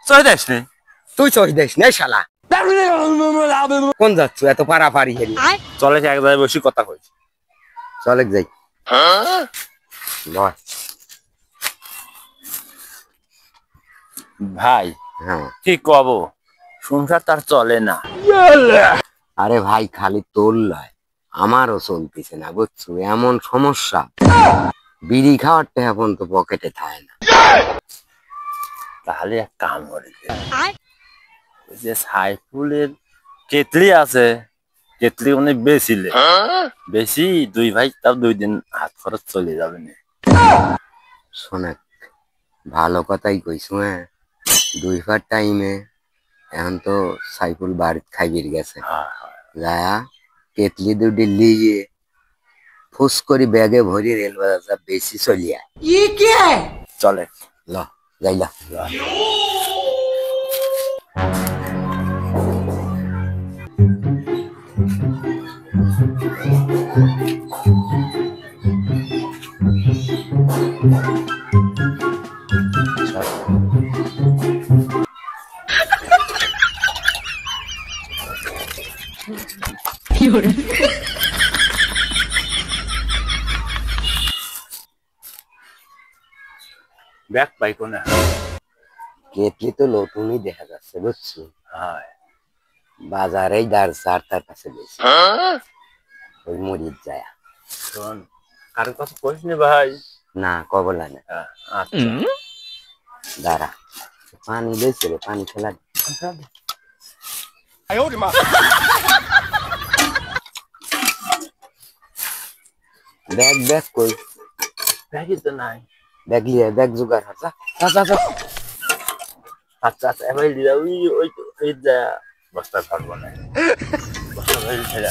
চলে যাস নি তুই চই দেশ নে শালা কোন যাচ্ছ এত পারাপারি হেরি চলে এক জায়গায় বসে কথা কই চলে যাই লয় ভাই হ্যাঁ কি কব সংসার তার চলে না আরে ভাই খালি তোর লয় আমারও চলতেছে না বুঝছো এমন সমস্যা বিড়ি খাওয়ার টাকা পর্যন্ত পকেটে থাকে না তাহলে এক কাম করে দে। ওই যে সাইফুলের কেতলি আছে কেতলি অনেক বেশিলে বেশি দুই ভাই তার 2 দিন হাত খরচ চলে যাবে না শোনাক ভালো কথাই কইছো হ্যাঁ 2 পার টাইমে এখন তো সাইফুল বাড়িতে খাইবির গেছে যায়া কেতলি দুটি লিয়ে ফুস করে ব্যাগে ভরি রেলবাজার যা বেশি চলিয়া চলে ল যাইলা ব্যাগ পাই কোনে কেতলি তো নতুনই দেখা যাচ্ছে বুঝছো হয় বাজারেই দাঁড় চার তার কাছে বেশি ওই মরিচ যায় শোন কারোর কথা কইস নি ভাই না কবলা না আচ্ছা দাঁড়া পানি দিয়েছে রে পানি খেলা ব্যাগ ব্যাগ কই ব্যাগই তো নাই ব্যাগ লিয়ে ব্যাগ জোগাড় হাজা হাজা হাজা আচ্ছা আচ্ছা এবার দিদা ওই তো এই যা বস্তা থাকবো না বস্তা ধরে ছেড়ে